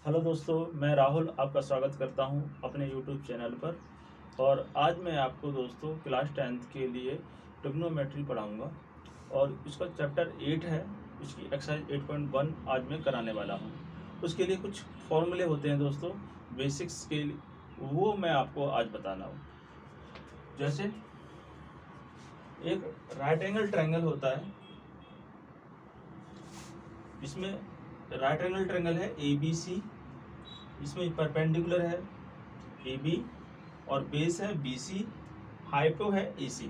Hello दोस्तों, मैं राहुल आपका स्वागत करता हूं अपने यूट्यूब चैनल पर। और आज मैं आपको दोस्तों क्लास 10th के लिए ट्रिग्नोमेट्री पढ़ाऊंगा और इसका चैप्टर 8 है। इसकी एक्सरसाइज 8.1 आज मैं कराने वाला हूं। उसके लिए कुछ फॉर्मूले होते हैं दोस्तों, बेसिक्स के लिए, वो मैं आपको आज बताना हूँ। जैसे एक राइट एंगल ट्रायंगल होता है, इसमें राइट एंगल ट्रायंगल है ABC, इसमें परपेंडिकुलर है AB और बेस है BC, हाइपो है AC।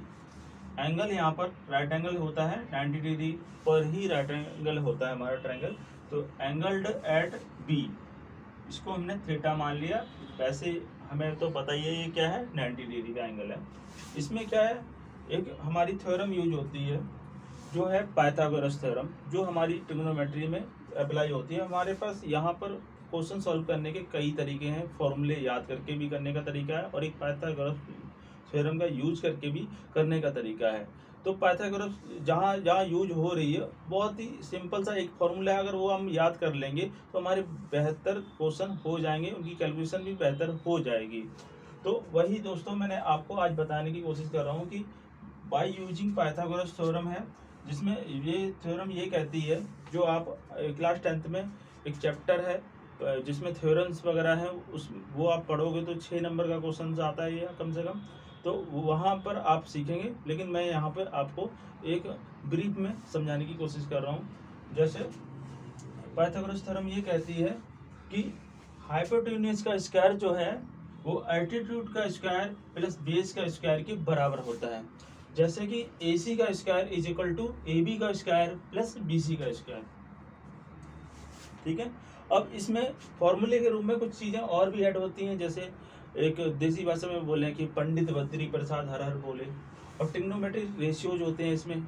एंगल यहाँ पर राइट एंगल होता है 90 डिग्री पर ही राइट एंगल होता है हमारा ट्रायंगल। तो एंगल्ड एट B, इसको हमने थीटा मान लिया। वैसे हमें तो पता ही है ये क्या है, 90 डिग्री का एंगल है। इसमें क्या है, एक हमारी थ्योरम यूज होती है जो है पाइथागोरस थ्योरम, जो हमारी ट्रिग्नोमेट्री में अप्लाई होती है। हमारे पास यहाँ पर क्वेश्चन सॉल्व करने के कई तरीके हैं, फॉर्मूले याद करके भी करने का तरीका है और एक पाइथागोरस थ्योरम का यूज करके भी करने का तरीका है। तो पाइथागोरस जहाँ जहाँ यूज हो रही है, बहुत ही सिंपल सा एक फॉर्मूला है, अगर वो हम याद कर लेंगे तो हमारे बेहतर क्वेश्चन हो जाएंगे, उनकी कैलकुलेशन भी बेहतर हो जाएगी। तो वही दोस्तों मैंने आपको आज बताने की कोशिश कर रहा हूँ कि बाय यूजिंग पाइथागोरस थ्योरम है, जिसमें ये थ्योरम ये कहती है, जो आप क्लास 10th में एक चैप्टर है जिसमें थ्योरम्स वगैरह हैं, उस वो आप पढ़ोगे तो 6 नंबर का क्वेश्चन आता है ये कम से कम। तो वहाँ पर आप सीखेंगे, लेकिन मैं यहाँ पर आपको एक ब्रीफ में समझाने की कोशिश कर रहा हूँ। जैसे पाइथागोरस थ्योरम ये कहती है कि हाइपोटेन्यूज का स्क्वायर जो है वो एल्टीट्यूड का स्क्वायर प्लस बेस का स्क्वायर के बराबर होता है। जैसे कि AC का square is equal to AB का स्क्वायर प्लस BC का स्क्वायर। ठीक है। अब इसमें फॉर्मूले के रूप में कुछ चीजें और भी ऐड होती हैं, जैसे एक देसी भाषा में बोले कि पंडित बद्री प्रसाद हर हर बोले। और ट्रिग्नोमेट्रिक रेशियोज होते हैं इसमें,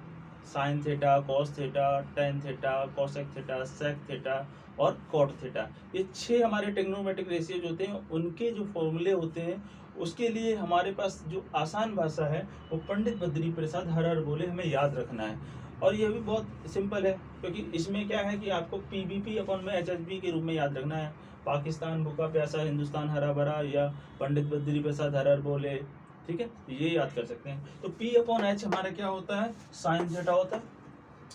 sine theta, cos theta, tan theta, cosec theta, sec theta और कॉट थीटा। ये 6 हमारे ट्रिग्नोमेट्रिक रेशियोज होते हैं। उनके जो फॉर्मूले होते हैं, उसके लिए हमारे पास जो आसान भाषा है वो पंडित बद्री प्रसाद हर हर बोले हमें याद रखना है। और ये भी बहुत सिंपल है, क्योंकि इसमें क्या है कि आपको PBP अपन में HHB के रूप में याद रखना है। पाकिस्तान भूखा प्यासा, हिंदुस्तान हरा भरा, या पंडित बद्री प्रसाद हर हर बोले। ठीक है, ये याद कर सकते हैं। तो P/H हमारा क्या होता है, साइन थीटा होता है।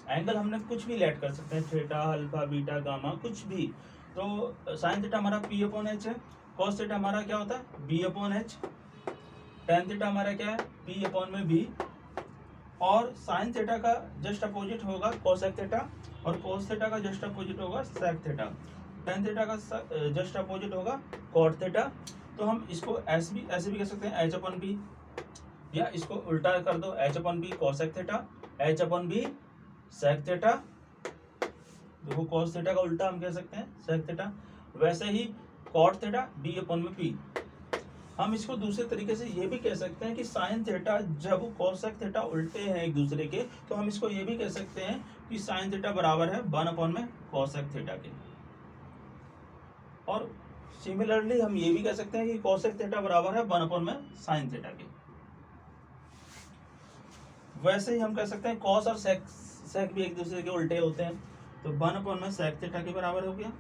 एंगल हमने कुछ भी लेट कर सकते हैं, थीटा, अल्फा, बीटा, गामा, कुछ भी। तो साइन थीटा हमारा P/H है। कॉस थीटा हमारा क्या होता है, B/H। टेन थीटा हमारा क्या है, P/B। और साइन थीटा का जस्ट अपोजिट होगा कोसेक थीटा, और कोस थीटा का जस्ट अपोजिट होगा सेक थीटा। टेन थीटा का जस्ट अपोजिट होगा कॉट थीटा। तो हम इसको ऐसे भी कह सकते हैं H/P, या इसको उल्टा कर दो H/P cosec theta, H/B sec theta. देखो कॉस थीटा का उल्टा हम कह सकते हैं सेक थीटा। वैसे ही कॉट थीटा B/P। हम इसको दूसरे तरीके से ये भी कह सकते हैं कि साइन थीटा जब कोसेक थीटा उल्टे हैं एक दूसरे के, तो हम इसको ये भी कह सकते हैं कि साइन थीटा बराबर है 1/में कोसेक थीटा के। और सिमिलरली हम ये भी कह सकते हैं कि कोसेक थीटा बराबर है 1/में साइन थीटा के। वैसे ही हम कह सकते हैं कॉस और सेक भी एक दूसरे के उल्टे होते हैं, तो 1/में सेक थीटा के बराबर हो गया,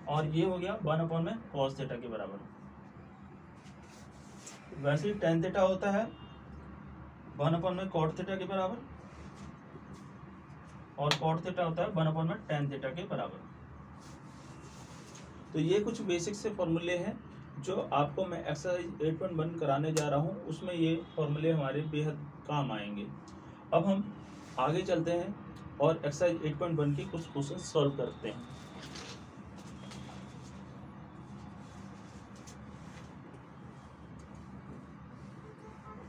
और ये हो गया 1/में कॉस थीटा के बराबर। वैसे ही टेन थीटा होता है 1/में कॉट थीटा के बराबर, और कॉट थीटा होता है 1/में टेन थीटा के बराबर। तो ये कुछ बेसिक से फॉर्मूले हैं जो आपको मैं एक्सरसाइज 8.1 कराने जा रहा हूँ, उसमें ये फॉर्मूले हमारे बेहद काम आएंगे। अब हम आगे चलते हैं और एक्सरसाइज 8.1 के कुछ क्वेश्चन सॉल्व करते हैं।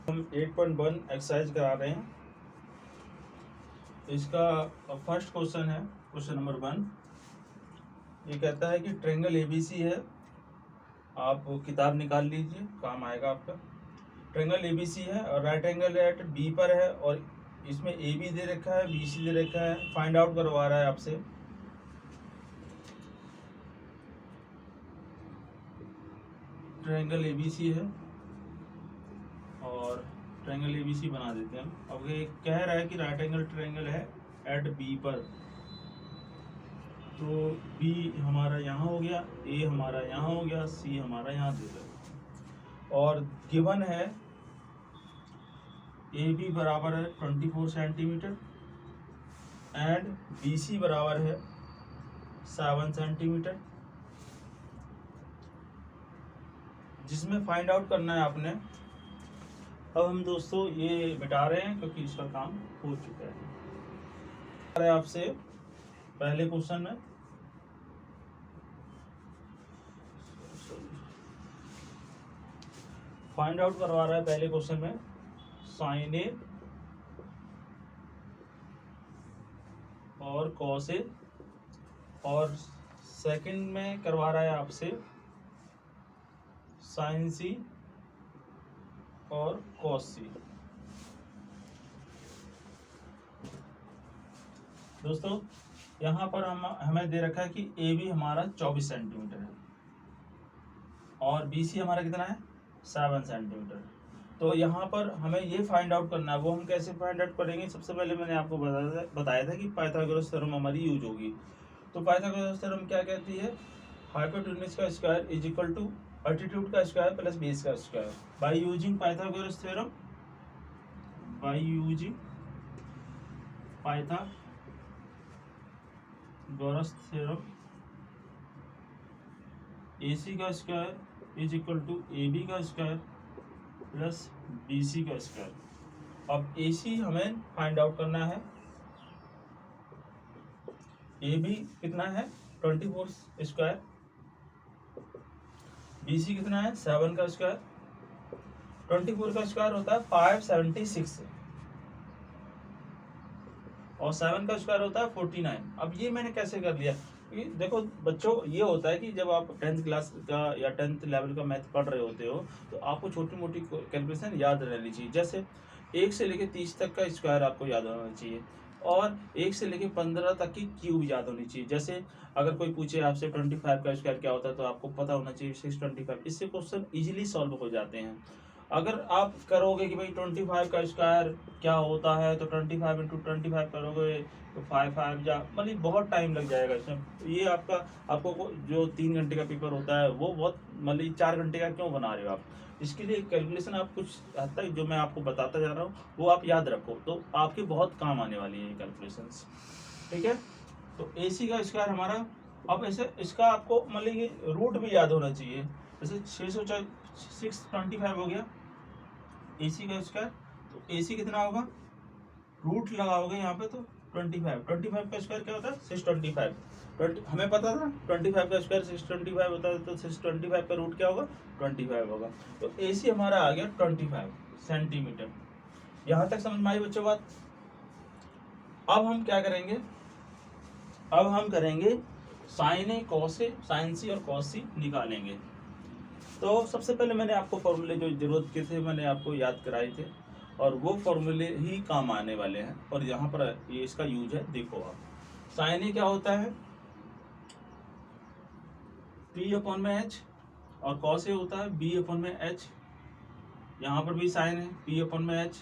हम 8.1 एक्सरसाइज करा रहे हैं। इसका फर्स्ट क्वेश्चन है, क्वेश्चन नंबर 1। ये कहता है कि ट्रायंगल ABC है। आप किताब निकाल लीजिए, काम आएगा आपका। ट्रायंगल ABC है और राइट एंगल एट B पर है, और इसमें AB दे रखा है, BC दे रखा है। फाइंड आउट करवा रहा है आपसे। ट्रायंगल ABC है और ट्रायंगल ABC बना देते हैं हम। अब ये कह रहा है कि राइट एंगल ट्रायंगल है एट B पर। तो बी हमारा यहाँ हो गया, ए हमारा यहाँ हो गया, सी हमारा यहाँ दे दिया। और गिवन है ए बी बराबर है 24 सेंटीमीटर एंड बी सी बराबर है 7 सेंटीमीटर, जिसमें फाइंड आउट करना है आपने। अब हम दोस्तों ये मिटा रहे हैं क्योंकि इसका काम हो चुका है। आपसे पहले क्वेश्चन में फाइंड आउट करवा रहा है, पहले क्वेश्चन में साइन ए और कॉस ए, और सेकंड में करवा रहा है आपसे साइन सी और कॉस सी। दोस्तों यहाँ पर हमें दे रखा है कि ए बी हमारा 24 सेंटीमीटर है और बी सी हमारा कितना है 7 सेंटीमीटर। तो यहाँ पर हमें ये फाइंड आउट करना है। वो हम कैसे फाइंड आउट करेंगे? सबसे पहले मैंने आपको बताया था कि पाइथागोरस थ्योरम हमारी यूज होगी। तो पाइथागोरस थ्योरम क्या कहती है? हाइपोटेन्यूज का square is equal to altitude का स्क्वायर प्लस बेस का square. By using Pythagoras theorem, by using Pythagoras theorem, AC का square is equal to AB का स्क्वायर प्लस BC का स्क्वायर। अब AC हमें फाइंड आउट करना है। AB कितना है 24 स्क्वायर, BC कितना है 7 का स्क्वायर, 24 का स्क्वायर होता है 576 और 7 का स्क्वायर होता है 49। अब ये मैंने कैसे कर लिया? देखो बच्चों, ये होता है कि जब आप 10th क्लास का या 10th लेवल का मैथ पढ़ रहे होते हो तो आपको छोटी मोटी कैलकुलेशन याद रहनी चाहिए। जैसे 1 से लेके 30 तक का स्क्वायर आपको याद होना चाहिए और 1 से लेके 15 तक की क्यूब याद होनी चाहिए। जैसे अगर कोई पूछे आपसे 25 का स्क्वायर क्या होता है तो आपको पता होना चाहिए 625। इससे क्वेश्चन इजीली सॉल्व हो जाते हैं। अगर आप करोगे कि भाई 25 का स्क्वायर क्या होता है तो 25 इंटू 25 करोगे तो 5 या मतलब बहुत टाइम लग जाएगा इसमें। ये आपको जो 3 घंटे का पेपर होता है वो बहुत मतलब 4 घंटे का क्यों बना रहे हो आप? इसके लिए कैलकुलेशन आप कुछ हद तक जो मैं आपको बताता जा रहा हूँ वो आप याद रखो, तो आपके बहुत काम आने वाली है ये कैलकुलेशंस। ठीक है, तो AC का स्क्वायर हमारा, अब ऐसे इसका आपको मतलब ये रूट भी याद होना चाहिए। जैसे 625 हो गया AC का स्क्वायर, तो AC कितना होगा? रूट लगाओगे यहाँ पे तो 25 का स्क्वायर क्या होता है 625। हमें पता था 25 का स्क्वायर 625 होता है, तो 625 का रूट क्या होगा 25 होगा। तो AC हमारा आ गया 25 सेंटीमीटर। यहाँ तक समझ में आई बच्चों बात? अब हम क्या करेंगे? अब हम करेंगे sign A cos A, sign सी और कॉस सी निकालेंगे। तो सबसे पहले मैंने आपको फॉर्मूले जो जरूरत के थे मैंने आपको याद कराए थे और वो फॉर्मूले ही काम आने वाले हैं और यहाँ पर ये इसका यूज है। देखो आप, साइन ए क्या होता है P/H और कॉस ए होता है B/H। यहाँ पर भी साइन है P/H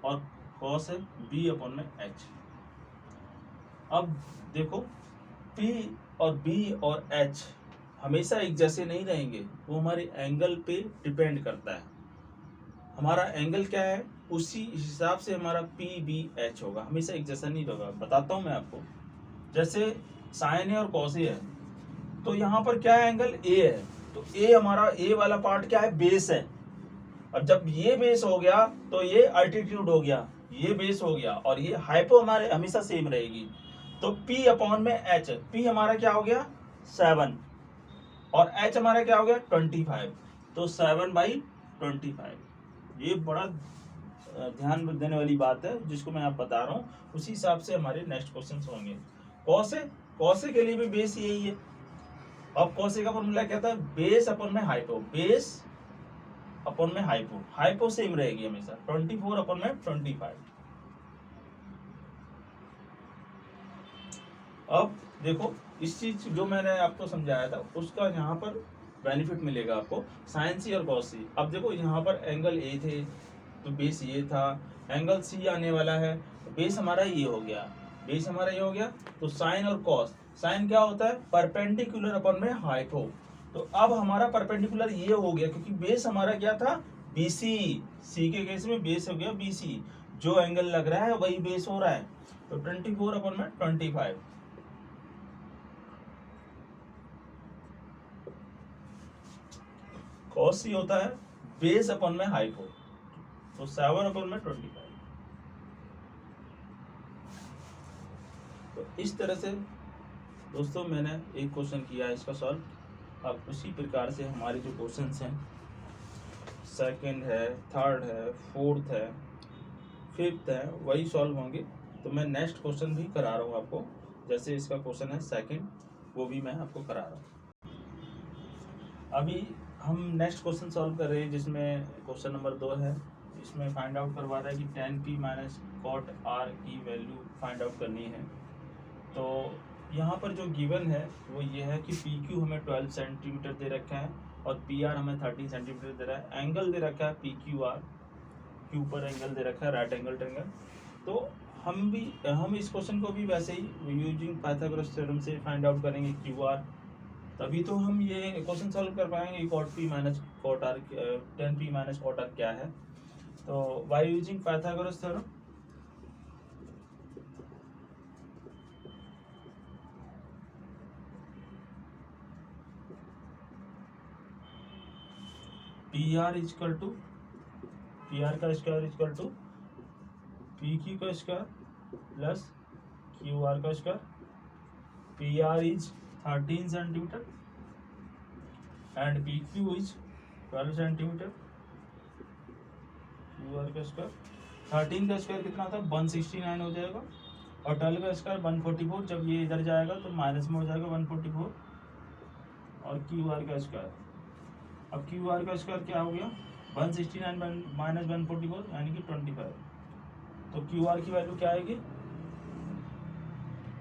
और कॉस है B/H। अब देखो P और B और H हमेशा एक जैसे नहीं रहेंगे, वो हमारे एंगल पे डिपेंड करता है। हमारा एंगल क्या है उसी हिसाब से हमारा PBH होगा, हमेशा एक जैसा नहीं होगा। बताता हूँ मैं आपको। जैसे साइन ए और कॉस ए है तो यहाँ पर क्या है एंगल A है, तो A हमारा A वाला पार्ट क्या है बेस है। अब जब ये बेस हो गया तो ये अल्टीट्यूड हो गया, ये बेस हो गया और ये हाइपो हमारे हमेशा सेम रहेगी। तो P/H, P हमारा क्या हो गया 7 और H हमारा क्या हो गया 25, तो 7/25। ये बड़ा ध्यान देने वाली बात है जिसको मैं आप बता रहा हूँ, उसी हिसाब से हमारे नेक्स्ट क्वेश्चन होंगे। कॉस ए के लिए भी बेस यही है। अब कॉस ए का फॉर्मूला क्या था? बेस अपन में हाइपो, बेस अपन में हाइपो, हाइपो सेम रहेगी हमेशा 24/25। अब देखो इस चीज जो मैंने आपको समझाया था उसका यहाँ पर बेनिफिट मिलेगा आपको, साइन सी और कॉस सी। अब देखो यहाँ पर एंगल ए थे तो बेस ये था, एंगल सी आने वाला है तो बेस हमारा ये हो गया, बेस हमारा ये हो गया। तो साइन और कॉस, साइन क्या होता है, परपेंडिकुलर अपन में हाइपो। तो अब हमारा परपेंडिकुलर ये हो गया क्योंकि बेस हमारा क्या था, बीसी, सी के केस में बेस हो गया बीसी, जो एंगल लग रहा है वही बेस हो रहा है। तो 24 अपन में 25, कॉस सी होता है बेस अपन में हाइपो, तो 7 अपन में 25। तो इस तरह से दोस्तों मैंने एक क्वेश्चन किया है इसका सॉल्व। अब उसी प्रकार से हमारे जो क्वेश्चंस हैं, सेकंड है, थर्ड है, फोर्थ है, फिफ्थ है, वही सॉल्व होंगे। तो मैं नेक्स्ट क्वेश्चन भी करा रहा हूँ आपको, जैसे इसका क्वेश्चन है सेकंड, वो भी मैं आपको करा रहा हूँ। अभी हम नेक्स्ट क्वेश्चन सॉल्व कर रहे हैं जिसमें क्वेश्चन नंबर 2 है। इसमें फाइंड आउट करवा रहा है कि tan p minus cot r की वैल्यू फाइंड आउट करनी है। तो यहाँ पर जो गिवन है वो ये है कि PQ हमें 12 सेंटीमीटर दे रखा है और PR हमें 13 सेंटीमीटर दे रहा है। एंगल दे रखा है PQR, Q पर एंगल दे रखा है राइट एंगल ट्रायंगल। तो हम इस क्वेश्चन को भी वैसे ही यूजिंग पाइथागोरस थ्योरम से फाइंड आउट करेंगे QR, तभी तो हम ये क्वेश्चन सॉल्व कर पाएंगे। Cot p minus cot r, tan p minus cot r क्या है। तो by using Pythagoras theorem, PR equal to PR का स्क्वायर इक्वल टू PQ का स्क्वायर प्लस QR का square. PR is 13 centimetre and PQ is 12 centimetre. QR का square, 13 का square कितना था, 169 हो जाएगा, और 12 का स्क्वायर 144। जब ये इधर जाएगा तो माइनस में हो जाएगा 144, और QR का स्क्वायर, अब QR का स्क्वायर क्या हो गया, 169 माइनस 144 यानी कि 25। तो QR की वैल्यू क्या आएगी,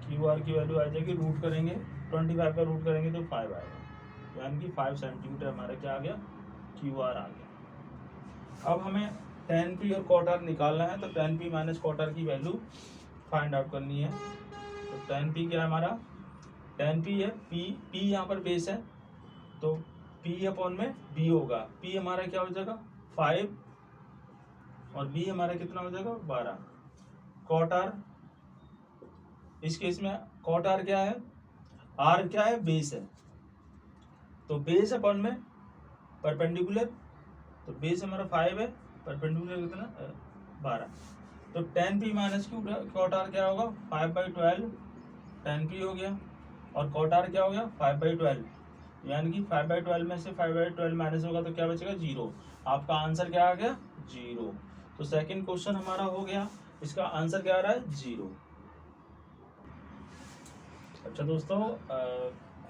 QR की वैल्यू आ जाएगी, रूट करेंगे 25 का रूट करेंगे तो 5 आएगा, यानी कि 5 सेंटीमीटर हमारा क्या आ गया, QR आ गया। अब हमें tan p और cot r निकालना है, तो tan p minus cot r की वैल्यू फाइंड आउट करनी है। तो tan p क्या है हमारा, tan p है p यहाँ पर बेस है, तो p अपॉन में b होगा। p हमारा क्या हो जाएगा 5 और b हमारा कितना हो जाएगा 12। cot r, इस केस में cot r क्या है, r क्या है, बेस है, तो बेस अपॉन में परपेंडिकुलर, तो बेस हमारा 5 है, परपेंडिकुलर कितना 12। तो tan p minus cot r क्या होगा, 5/12 tan p हो गया, और cot r क्या हो गया 5/12, यानी कि 5/12 में से 5/12 माइनस होगा तो क्या बचेगा 0। आपका आंसर क्या आ गया 0। तो सेकंड क्वेश्चन हमारा हो गया, इसका आंसर क्या आ रहा है 0। अच्छा दोस्तों,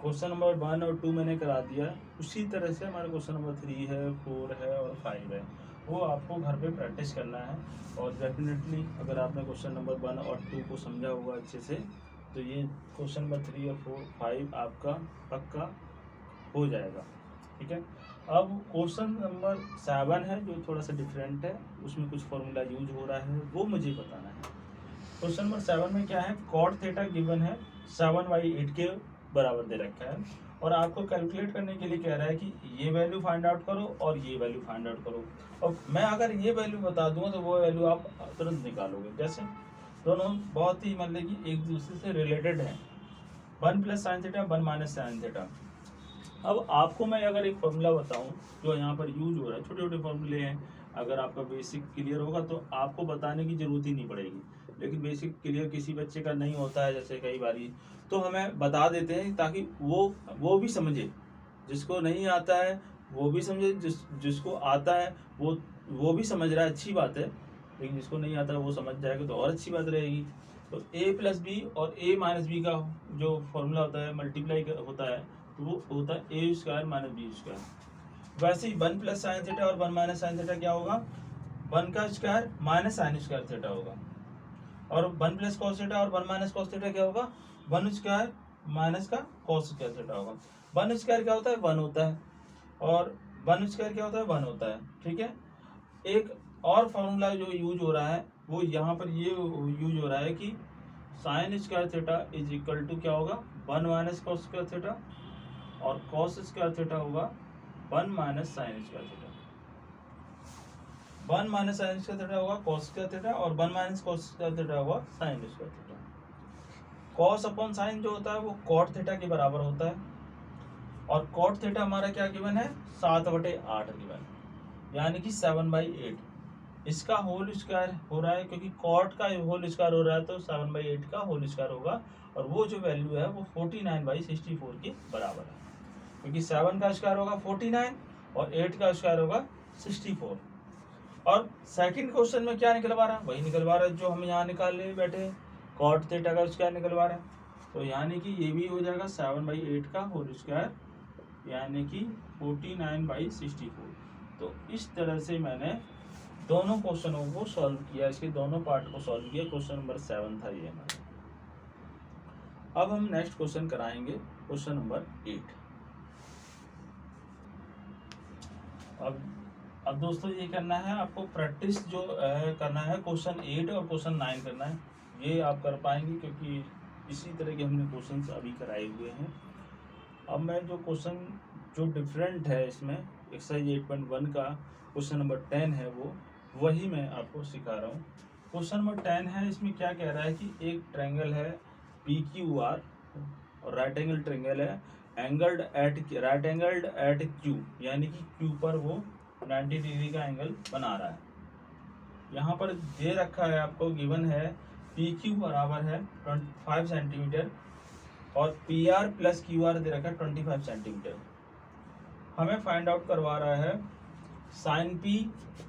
क्वेश्चन नंबर 1 और 2 मैंने करा दिया। उसी तरह से हमारा क्वेश्चन नंबर 3 है, 4 है और 5 है, वो आपको घर पे प्रैक्टिस करना है। और डेफिनेटली अगर आपने क्वेश्चन नंबर 1 और 2 को समझा हुआ अच्छे से, तो ये क्वेश्चन नंबर 3 और 4, 5 आपका पक्का हो जाएगा। ठीक है, अब क्वेश्चन नंबर 7 है जो थोड़ा सा डिफरेंट है, उसमें कुछ फॉर्मूला यूज हो रहा है, वो मुझे बताना है। क्वेश्चन नंबर 7 में क्या है, कॉट थीटा गिवन है 7/8 के बराबर दे रखा है, और आपको कैलकुलेट करने के लिए कह रहा है कि ये वैल्यू फाइंड आउट करो और ये वैल्यू फाइंड आउट करो। और मैं अगर ये वैल्यू बता दूंगा तो वो वैल्यू आप तुरंत निकालोगे। जैसे दोनों बहुत ही मतलब कि एक दूसरे से रिलेटेड है, 1 + sin थीटा 1 - sin थीटा। अब आपको मैं अगर एक फॉर्मूला बताऊं जो यहाँ पर यूज हो रहा है, छोटे छोटे फॉर्मूले हैं, अगर आपका बेसिक क्लियर होगा तो आपको बताने की जरूरत ही नहीं पड़ेगी। लेकिन बेसिक क्लियर किसी बच्चे का नहीं होता है, जैसे कई बारी, तो हमें बता देते हैं ताकि वो भी समझे, जिसको नहीं आता है वो भी समझे, जिसको आता है वो भी समझ रहा है, अच्छी बात है। लेकिन जिसको नहीं आता है वो समझ जाएगा तो और अच्छी बात रहेगी। तो a + b और a - b का जो फॉर्मूला होता है, मल्टीप्लाई होता है, तो वो होता है a² - b²। वैसे ही 1 + sin थीटा और 1 - sin थीटा क्या होगा, 1 का स्क्वायर माइनस sin² थीटा होगा, और 1 + cos थीटा और 1 - cos थीटा क्या होगा, 1² माइनस का cos² थीटा होगा। 1² क्या होता है 1 होता है, और 1² क्या होता है 1 होता है। ठीक है, एक और फॉर्मूला जो यूज हो रहा है वो यहाँ पर ये यूज हो रहा है कि sine square theta is equal to क्या होगा 1 माइनस कॉस स्क्वायर थीटा, और कॉस स्क्वायर थीटा होगा 1 minus sine square theta. 1 minus sine square theta होगा कॉस स्क्वायर थीटा, और 1 माइनस कॉस स्क्वायर थीटा होगा sine square theta. Cos upon sine जो होता है वो कॉट थीटा के बराबर होता है, और कॉट थीटा हमारा क्या गिवन है 7/8 गिवन, यानी कि 7/8। इसका होल स्क्वायर हो रहा है, क्योंकि कॉट का होल स्क्वायर हो रहा है तो 7/8 का होल स्क्वायर होगा, और वो जो वैल्यू है वो 49/64 के बराबर है, क्योंकि 7 का स्क्वायर होगा 49 और 8 का स्क्वायर होगा 64। और सेकंड क्वेश्चन में क्या निकलवा रहा है, वही निकलवा रहा है जो हम यहाँ निकालने बैठे, कॉट थीटा का स्क्वायर निकलवा रहा है। तो यानी कि ये भी हो जाएगा 7/8 का होल स्क्वायर, यानी कि 49/64। तो इस तरह से मैंने दोनों क्वेश्चनों को सॉल्व किया, इसके दोनों पार्ट को सॉल्व किया। क्वेश्चन नंबर 7 था ये हमारा। अब हम नेक्स्ट क्वेश्चन कराएंगे, क्वेश्चन नंबर 8। अब दोस्तों ये करना है आपको प्रैक्टिस जो करना है, क्वेश्चन 8 और क्वेश्चन 9 करना है। ये आप कर पाएंगे क्योंकि इसी तरह के हमने क्वेश्चन अभी कराए हुए हैं। अब मैं जो क्वेश्चन जो डिफरेंट है इसमें एक्सरसाइज 8.1 का क्वेश्चन नंबर 10 है वो वही मैं आपको सिखा रहा हूँ। क्वेश्चन नंबर 10 है, इसमें क्या कह रहा है कि एक ट्रायंगल है PQR और राइट एंगल ट्रायंगल है, एंगल्ड एट Q, यानी कि Q पर वो 90 डिग्री का एंगल बना रहा है। यहाँ पर दे रखा है आपको, गिवन है PQ बराबर है 25 सेंटीमीटर और PR प्लस QR दे रखा है 25 सेंटीमीटर। हमें फाइंड आउट करवा रहा है sine P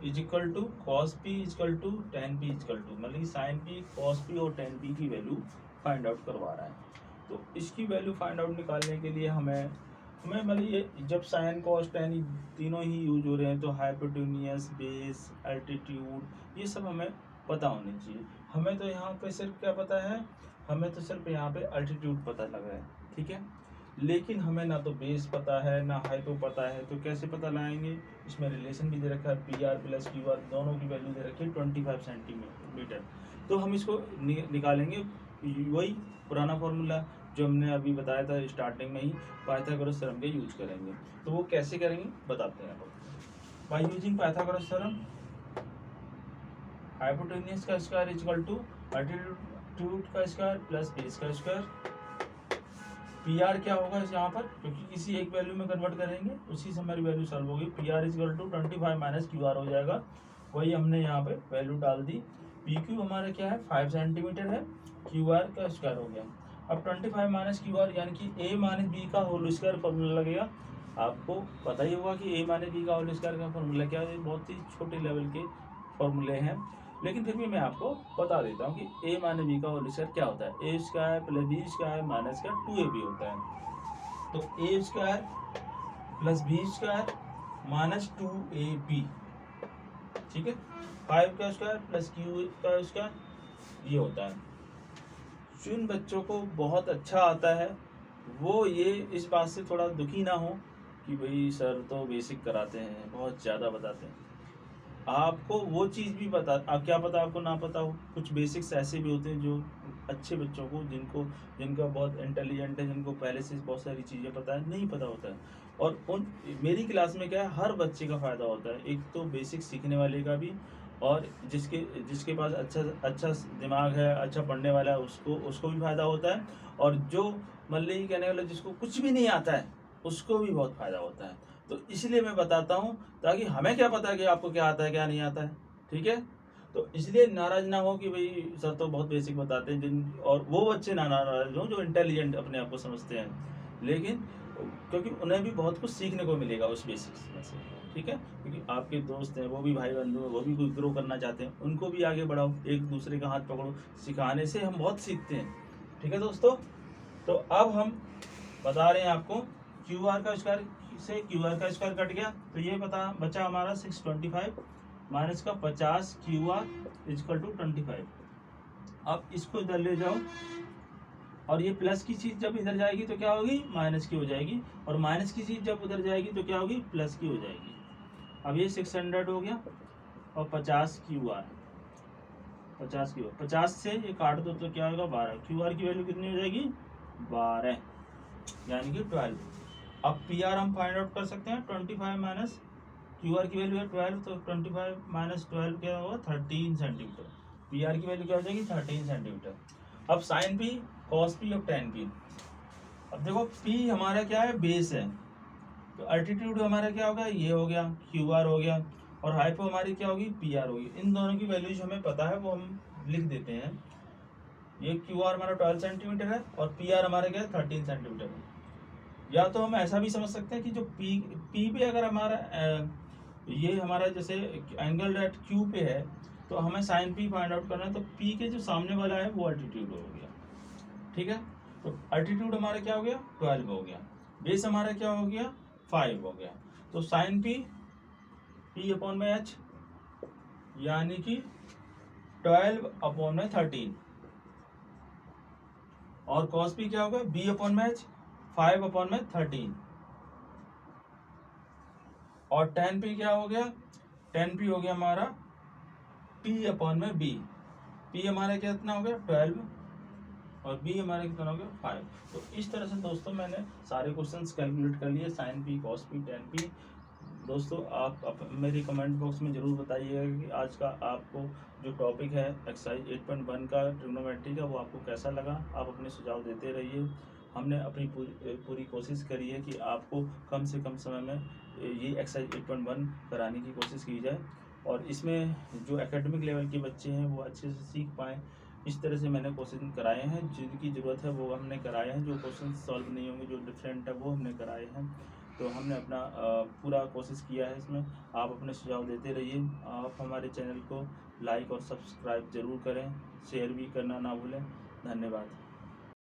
is equal to cos P is equal to tan P is equal to, मतलब साइन P कॉस P और टेन P की वैल्यू फाइंड आउट करवा रहा है। तो इसकी वैल्यू फाइंड आउट निकालने के लिए हमें मतलब ये जब साइन कॉस टेन तीनों ही यूज हो रहे हैं तो हाइपोटेन्यूस, बेस, एल्टीट्यूड ये सब हमें पता होनी चाहिए। हमें तो यहाँ पे सिर्फ क्या पता है, हमें तो सिर्फ यहाँ पे अल्टीट्यूड पता लगा है, ठीक है, लेकिन हमें ना तो बेस पता है ना हाइपो पता है। तो कैसे पता लगाएंगे, इसमें रिलेशन भी दे रखा है PR प्लस QR, दोनों की वैल्यू दे रखी है 25 सेंटीमीटर। तो हम इसको निकालेंगे, वही पुराना फॉर्मूला जो हमने अभी बताया था स्टार्टिंग में ही, पाइथागोरस थ्योरम के यूज करेंगे। तो वो कैसे करेंगे बताते हैं आपको। By using Pythagoras theorem, hypotenuse का square is equal to altitude का स्क्वायर प्लस बेस का स्क्वायर। PR क्या होगा यहाँ पर, क्योंकि किसी एक वैल्यू में कन्वर्ट करेंगे उसी से हमारी वैल्यू सॉल्व होगी। PR is equal to 25 minus QR हो जाएगा, वही हमने यहाँ पे वैल्यू डाल दी। PQ हमारा क्या है 5 सेंटीमीटर है, QR का स्क्वायर हो गया। अब 25 माइनस QR यानी कि A माइनस B का होल स्क्वायर फॉर्मूला लगेगा। आपको पता ही होगा कि A माइनस B का होल स्क्वायर का फॉर्मूला क्या है, बहुत ही छोटे लेवल के फॉर्मूले हैं, लेकिन फिर भी मैं आपको बता देता हूँ कि A माइनस B का होल स्क्वायर क्या होता है। A square plus B square minus का 2AB होता है। तो A square plus B square minus 2AB, ठीक है। 5 का स्क्वायर प्लस Q का स्क्वायर ये होता है। जिन बच्चों को बहुत अच्छा आता है वो ये इस बात से थोड़ा दुखी ना हो कि भाई सर तो बेसिक कराते हैं, बहुत ज़्यादा बताते हैं। आपको वो चीज़ भी बता, आप क्या पता आपको ना पता हो, कुछ बेसिक्स ऐसे भी होते हैं जो अच्छे बच्चों को, जिनका बहुत इंटेलिजेंट है, जिनको पहले से बहुत सारी चीज़ें पता है, नहीं पता होता है। और मेरी क्लास में क्या है, हर बच्चे का फ़ायदा होता है, एक तो बेसिक सीखने वाले का भी, और जिसके पास अच्छा दिमाग है, अच्छा पढ़ने वाला है, उसको भी फ़ायदा होता है, और जो मतलब ये कहने वाला जिसको कुछ भी नहीं आता है उसको भी बहुत फ़ायदा होता है। तो इसलिए मैं बताता हूँ, ताकि हमें क्या पता है कि आपको क्या आता है क्या नहीं आता है, ठीक है। तो इसलिए नाराज़ ना हो कि भाई सर तो बहुत बेसिक बताते हैं, और वो बच्चे ना नाराज़ हों जो इंटेलिजेंट अपने आप को समझते हैं, लेकिन क्योंकि उन्हें भी बहुत कुछ सीखने को मिलेगा उस बेसिक्स में से, ठीक है। क्योंकि आपके दोस्त हैं, वो भी भाई बंधु हैं, वो भी कुछ ग्रो करना चाहते हैं, उनको भी आगे बढ़ाओ, एक दूसरे का हाथ पकड़ो, सिखाने से हम बहुत सीखते हैं, ठीक है दोस्तों। तो अब हम बता रहे हैं आपको QR का स्क्वायर से QR का स्क्वायर कट गया, तो ये बचा हमारा 625 माइनस का 50 QR इजकल टू 25। अब इसको इधर ले जाओ, और ये प्लस की चीज़ जब इधर जाएगी तो क्या होगी, माइनस की हो जाएगी, और माइनस की चीज़ जब उधर जाएगी तो क्या होगी, प्लस की हो जाएगी। अब ये 600 हो गया और 50 QR, 50 की 50 से ये काट दो तो क्या होगा 12। क्यू आर की वैल्यू कितनी हो जाएगी 12 यानी कि 12। अब पी आर हम फाइंड आउट कर सकते हैं 25 माइनस क्यू आर की वैल्यू है 12 तो 25 माइनस 12 क्या होगा 13 सेंटीमीटर। पी आर की वैल्यू क्या हो जाएगी 13 सेंटीमीटर। अब साइन पी कॉस पी और टेन पी। अब देखो पी हमारा क्या है बेस है तो अल्टीट्यूड हमारा क्या होगा ये हो गया क्यू आर हो गया और हाइपो हमारी क्या होगी पी आर होगी। इन दोनों की वैल्यूज हमें पता है वो हम लिख देते हैं। ये क्यू आर हमारा 12 सेंटीमीटर है और पी आर हमारा क्या है 13 सेंटीमीटर है। या तो हम ऐसा भी समझ सकते हैं कि जो पी पे अगर हमारा ये हमारा जैसे एंगल एट क्यू पे है तो हमें साइन पी फाइंड आउट करना है तो पी के जो सामने वाला है वो अल्टीट्यूड हो गया। ठीक है तो अल्टीट्यूड हमारा क्या हो गया 12 हो गया। बेस हमारा क्या हो गया 5 हो गया। तो साइन पी पी अपॉन में एच यानी कि 12 अपॉन में 13 और कॉस पी क्या होगा बी अपॉन में एच 5 अपॉन में 13 और टेन पी क्या हो गया 10 पी हो गया हमारा पी अपॉन में बी। पी हमारा कितना हो गया 12 और बी हमारा कितना हो गया 5। तो इस तरह से दोस्तों मैंने सारे क्वेश्चंस कैलकुलेट कर लिए sine P cos P tan P. दोस्तों आप मेरी कमेंट बॉक्स में ज़रूर बताइएगा कि आज का आपको जो टॉपिक है एक्सरसाइज 8.1 का ट्रिग्नोमेट्री का वो आपको कैसा लगा। आप अपने सुझाव देते रहिए। हमने अपनी पूरी कोशिश करी है कि आपको कम से कम समय में ये एक्सरसाइज 8.1 कराने की कोशिश की जाए और इसमें जो एकेडमिक लेवल के बच्चे हैं वो अच्छे से सीख पाएँ। इस तरह से मैंने क्वेश्चन कराए हैं जिनकी ज़रूरत है वो हमने कराए हैं। जो क्वेश्चन सॉल्व नहीं होंगे जो डिफरेंट है वो हमने कराए हैं। तो हमने अपना पूरा कोशिश किया है इसमें। आप अपने सुझाव देते रहिए। आप हमारे चैनल को लाइक और सब्सक्राइब ज़रूर करें, शेयर भी करना ना भूलें। धन्यवाद।